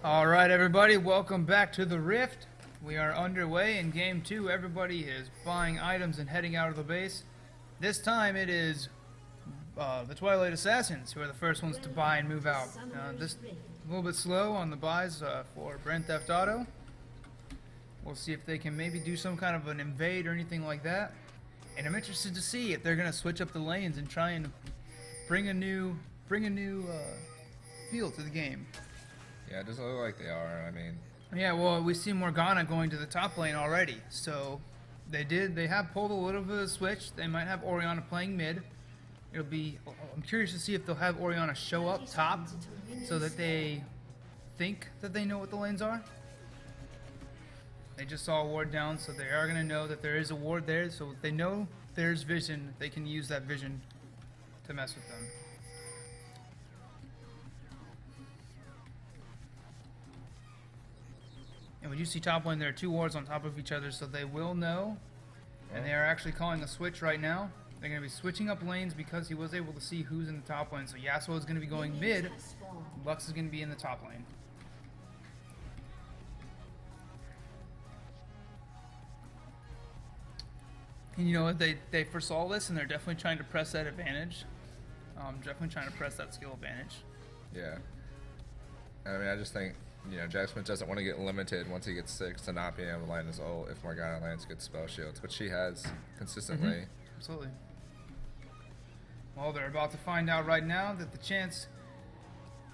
All right, everybody, welcome back to the Rift. We are underway in Game 2. Everybody is buying items and heading out of the base. This time it is the Twilight Assassins who are the first ones to buy and move out. This a little bit slow on the buys for Grand Theft Auto. We'll see if they can maybe do some kind of an invade or anything like that. And I'm interested to see if they're going to switch up the lanes and try and bring a new feel to the game. Yeah, it doesn't look like they are. I mean, yeah, well, we see Morgana going to the top lane already. So they have pulled a little bit of a switch. They might have Orianna playing mid. I'm curious to see if they'll have Orianna show up top so that they think that they know what the lanes are. They just saw a ward down, so they are going to know that there is a ward there. So if they know there's vision, they can use that vision to mess with them. And when you see top lane, there are two wards on top of each other, so they will know. And they are actually calling a switch right now. They're going to be switching up lanes because he was able to see who's in the top lane. So Yasuo is going to be going mid. Lux is going to be in the top lane. And you know what? They foresaw this, and they're definitely trying to press that advantage. Definitely trying to press that skill advantage. yeah. I mean, I just think, Jack Smith doesn't want to get limited once he gets 6 to not being able to land his ult if Morgana lands good spell shields, which she has consistently. Absolutely. Well, they're about to find out right now that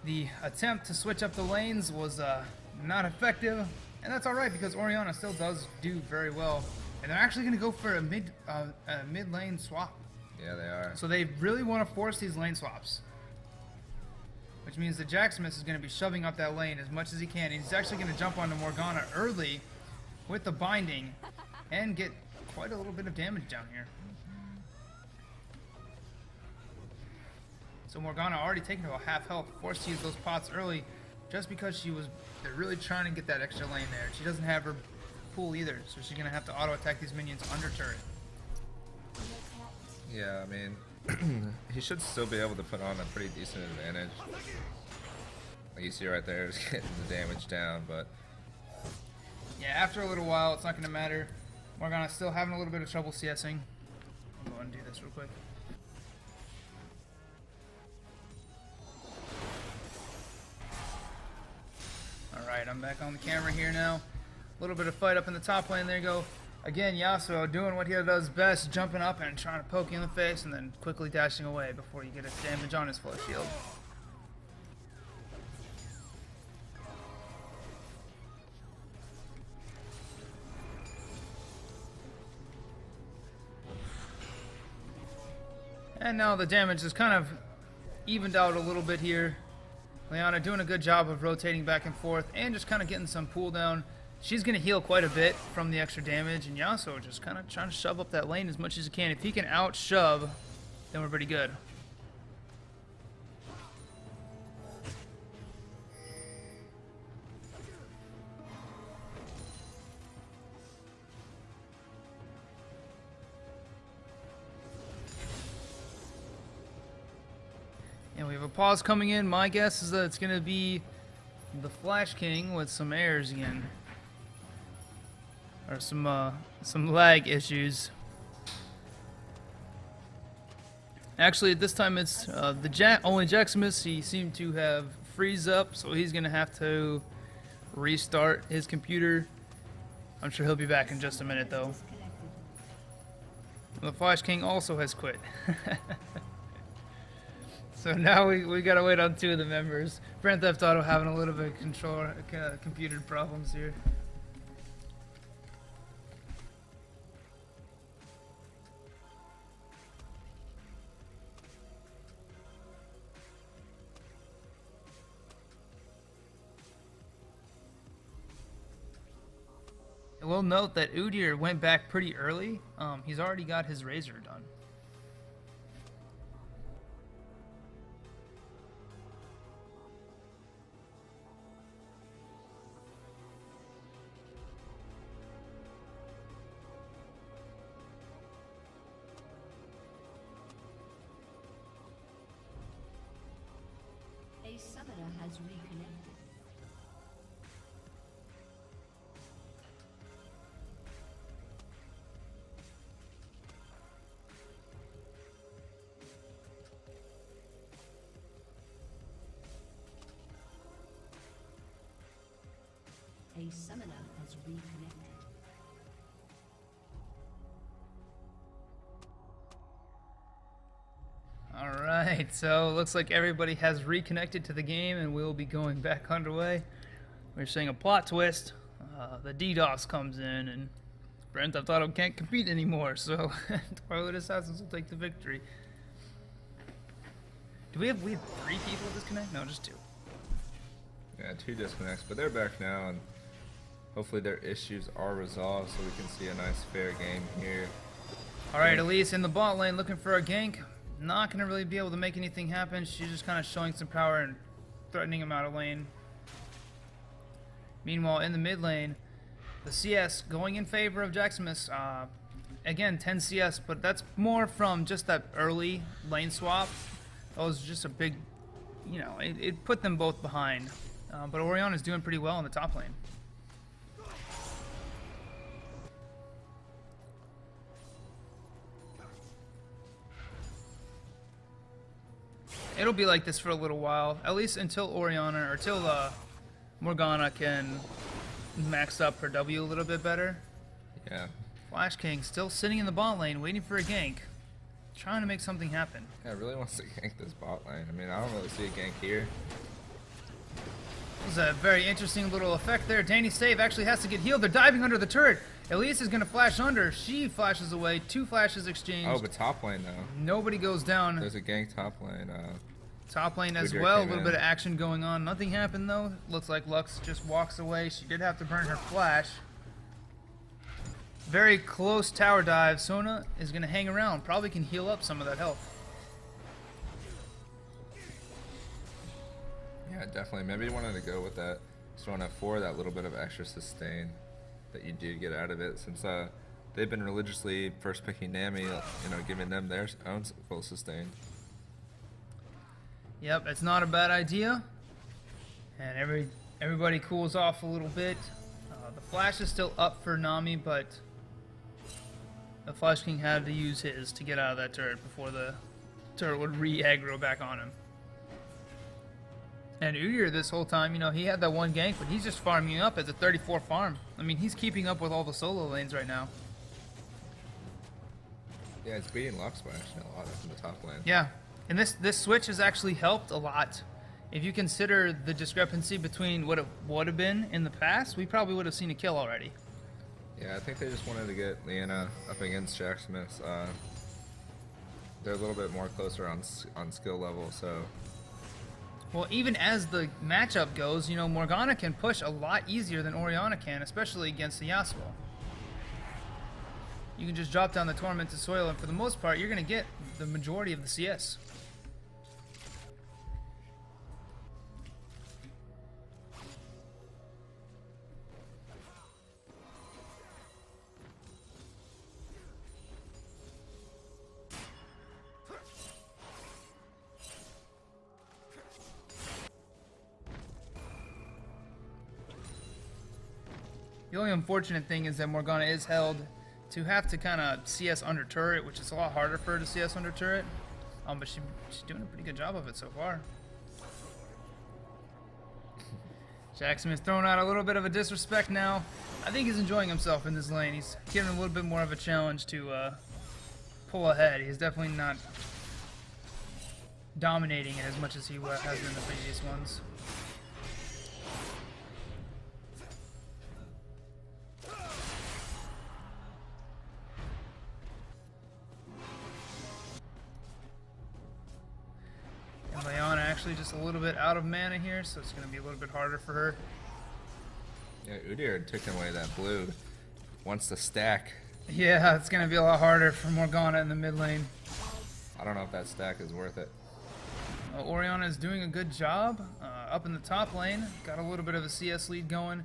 the attempt to switch up the lanes was not effective, and that's all right because Orianna still does do very well. And they're actually going to go for a mid lane swap. Yeah, they are. So they really want to force these lane swaps, which means that Jacksmith is going to be shoving up that lane as much as he can. He's actually going to jump onto Morgana early with the binding and get quite a little bit of damage down here. So Morgana already taking about half health, forced to use those pots early just because they're really trying to get that extra lane there. She doesn't have her pool either, so she's going to have to auto attack these minions under turret. Yeah, I mean, he should still be able to put on a pretty decent advantage. Like you see right there, is getting the damage down, but yeah, after a little while, it's not going to matter. Morgana's still having a little bit of trouble CSing. I'll go and do this real quick. Alright, I'm back on the camera here now. A little bit of fight up in the top lane. There you go. Again, Yasuo doing what he does best, jumping up and trying to poke you in the face and then quickly dashing away before you get a damage on his flash shield. And now the damage is kind of evened out a little bit here. Leona doing a good job of rotating back and forth and just kind of getting some pull down. She's going to heal quite a bit from the extra damage, and Yasuo just kind of trying to shove up that lane as much as he can. If he can out-shove, then we're pretty good. And we have a pause coming in. My guess is that it's going to be the Flash King with some airs again. Or some lag issues. Actually, at this time it's only Jacksmith. He seemed to have freeze up, so he's gonna have to restart his computer. I'm sure he'll be back in just a minute, though. The Flash King also has quit. So now we gotta wait on 2 of the members. Grand Theft Auto having a little bit of computer problems here. We'll note that Udyr went back pretty early. He's already got his Razor done. A summoner has reconnected. A summoner has reconnected. Alright, so looks like everybody has reconnected to the game and we'll be going back underway. We're seeing a plot twist. The DDoS comes in and Grand Theft Auto can't compete anymore, so Twilight Assassins will take the victory. Do we have 3 people disconnect? No, just 2. Yeah, 2 disconnects, but they're back now, and hopefully their issues are resolved so we can see a nice fair game here. Alright, Elise in the bot lane looking for a gank. Not going to really be able to make anything happen. She's just kind of showing some power and threatening him out of lane. Meanwhile, in the mid lane, the CS going in favor of Jaximus. Again, 10 CS, but that's more from just that early lane swap. That was just a big, you know, it put them both behind. But Orion is doing pretty well in the top lane. It'll be like this for a little while, at least until Oriana, or till Morgana can max up her W a little bit better. Yeah. Flash King still sitting in the bot lane, waiting for a gank. Trying to make something happen. Yeah, really wants to gank this bot lane. I mean, I don't really see a gank here. This is a very interesting little effect there. Danny's save actually has to get healed. They're diving under the turret. Elise is going to flash under. She flashes away. 2 flashes exchanged. Oh, but top lane, though. Nobody goes down. There's a gank top lane. Top lane as Udyr well. A came little in. bit of action going on. Nothing happened, though. Looks like Lux just walks away. She did have to burn her flash. Very close tower dive. Sona is going to hang around. Probably can heal up some of that health. Yeah, definitely. Maybe you wanted to go with that Sona for that little bit of extra sustain that you do get out of it, since they've been religiously first picking Nami, you know, giving them their own full sustain. Yep, it's not a bad idea. And everybody cools off a little bit. The flash is still up for Nami, but the Flash King had to use his to get out of that turret before the turret would re-aggro back on him. And Udyr this whole time, you know, he had that one gank, but he's just farming up as a 34 farm. I mean, he's keeping up with all the solo lanes right now. Yeah, it's beating Lux by actually a lot in the top lane. Yeah, and this switch has actually helped a lot. If you consider the discrepancy between what it would have been in the past, we probably would have seen a kill already. Yeah, I think they just wanted to get Leanna up against Jaximus. They're a little bit more closer on skill level, so... Well, even as the matchup goes, you know, Morgana can push a lot easier than Oriana can, especially against the Yasuo. You can just drop down the Tormented Soil, and for the most part, you're going to get the majority of the CS. The only unfortunate thing is that Morgana is held to have to kind of CS under turret, which is a lot harder for her to CS under turret. But she's doing a pretty good job of it so far. Jackson is throwing out a little bit of a disrespect now. I think he's enjoying himself in this lane. He's giving a little bit more of a challenge to pull ahead. He's definitely not dominating it as much as he has in the previous ones. Leona actually just a little bit out of mana here, so it's going to be a little bit harder for her. Yeah, Udyr took away that blue. Wants to stack. Yeah, it's going to be a lot harder for Morgana in the mid lane. I don't know if that stack is worth it. Oriana is doing a good job up in the top lane. Got a little bit of a CS lead going.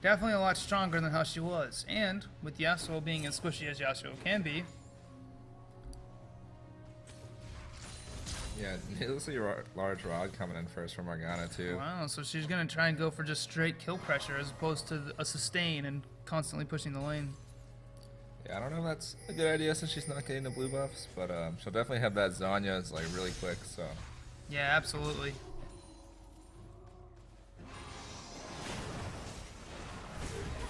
Definitely a lot stronger than how she was. And with Yasuo being as squishy as Yasuo can be. Yeah, it looks like a large rod coming in first from Morgana too. Wow, so she's going to try and go for just straight kill pressure as opposed to a sustain and constantly pushing the lane. Yeah, I don't know if that's a good idea since she's not getting the blue buffs, but she'll definitely have that Zanya like really quick, so. Yeah, absolutely.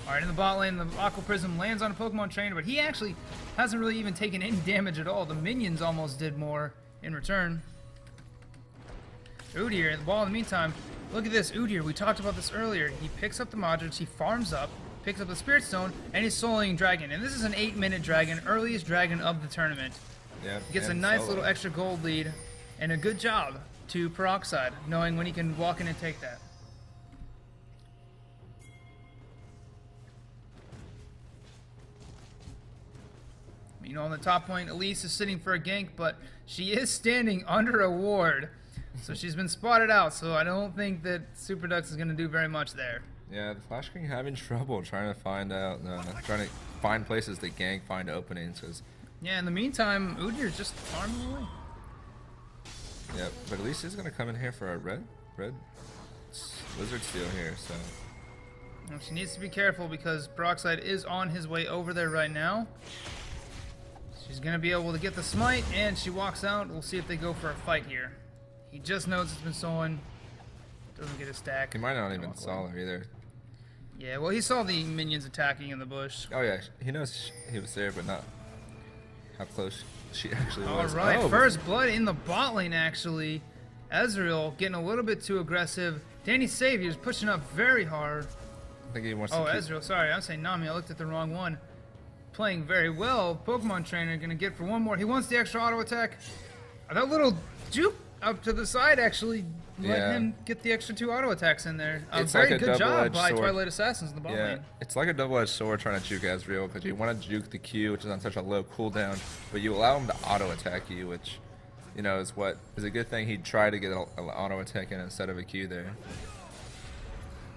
Alright, in the bot lane, the Aqua Prism lands on a Pokemon Trainer, but he actually hasn't really even taken any damage at all. The minions almost did more in return. Udyr, the ball in the meantime. Look at this, Udyr, we talked about this earlier. He picks up the modules, he farms up, picks up the Spirit Stone, and he's soloing Dragon. And this is an 8-minute Dragon, earliest Dragon of the tournament. Yep, Gets a and nice solo. little extra gold lead, and a good job to Peroxide, knowing when he can walk in and take that. You know, on the top point, Elise is sitting for a gank, but she is standing under a ward. So she's been spotted out, so I don't think that Super Dux is going to do very much there. Yeah, the Flash King having trouble trying to find out, trying to find places to gank, find openings. Cause, Yeah, in the meantime, Udyr's just farming away. yeah, but at least he's gonna come in here for a red Lizard Steel here. So Well, she needs to be careful because Peroxide is on his way over there right now. She's going to be able to get the smite, and she walks out. We'll see if they go for a fight here. He just knows it's been stolen. Doesn't get a stack. he might not even Walk away. saw her either. Yeah, well, he saw the minions attacking in the bush. Oh yeah, he knows he was there, but not how close she actually All was. right, Oh, first blood in the bot lane, actually. Ezreal getting a little bit too aggressive. Danny Saviour's pushing up very hard. I think he wants Oh, to keep, Ezreal, sorry, I'm saying Nami. I looked at the wrong one. Playing very well. Pokemon Trainer going to get for one more. He wants the extra auto attack. That little juke up to the side actually let Yeah. him get the extra 2 auto attacks in there. It's Very like a good job double-edged by sword. Twilight Assassins in the bot Yeah, lane. it's like a double-edged sword trying to juke Ezreal because you want to juke the Q, which is on such a low cooldown, but you allow him to auto attack you, which you know is a good thing. He'd try to get an auto attack in instead of a Q there.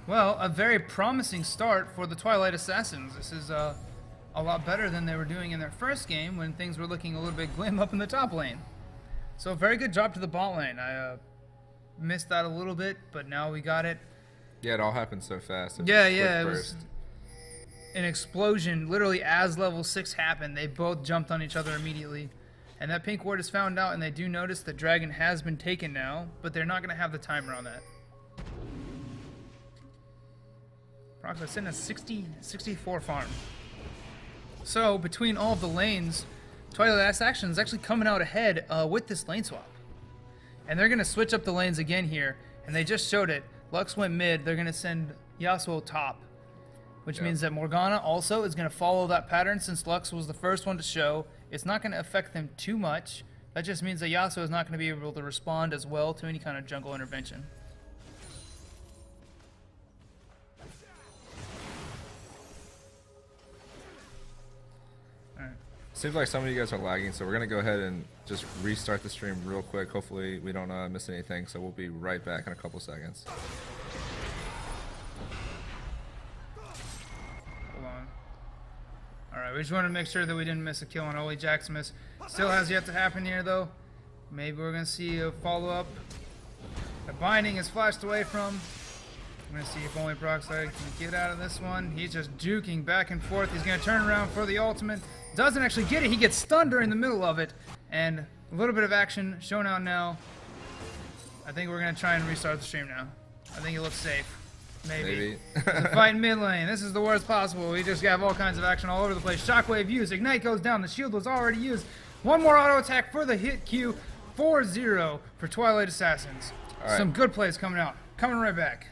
Well, a very promising start for the Twilight Assassins. This is a lot better than they were doing in their first game when things were looking a little bit glim up in the top lane. So very good job to the bot lane. I missed that a little bit, but now we got it. Yeah, it all happened so fast. It was Yeah, a quick yeah, it burst. was an explosion. Literally, as level 6 happened, they both jumped on each other immediately. And that pink ward is found out, and they do notice that Dragon has been taken now, but they're not going to have the timer on that. Peroxide sitting at 64 farm. So, between all of the lanes, Twilight Assassins is actually coming out ahead with this lane swap. And they're going to switch up the lanes again here, and they just showed it. Lux went mid, they're going to send Yasuo top, which Yeah. means that Morgana also is going to follow that pattern since Lux was the first one to show. It's not going to affect them too much. That just means that Yasuo is not going to be able to respond as well to any kind of jungle intervention. Alright. Seems like some of you guys are lagging, so we're gonna go ahead and just restart the stream real quick. Hopefully we don't miss anything, so we'll be right back in a couple seconds. Hold on. Alright, we just want to make sure that we didn't miss a kill on Oli Jacksmith. Still has yet to happen here, though. Maybe we're going to see a follow-up. The binding is flashed away from. I'm going to see if only Peroxide can get out of this one. He's just juking back and forth. He's going to turn around for the ultimate. Doesn't actually get it. He gets stunned during the middle of it. And a little bit of action shown out now. I think we're going to try and restart the stream now. I think it looks safe. Maybe. The fight in mid lane. This is the worst possible. We just have all kinds of action all over the place. Shockwave used. Ignite goes down. The shield was already used. One more auto attack for the hit Q. 4-0 for Twilight Assassins. All right. Some good plays coming out. Coming right back.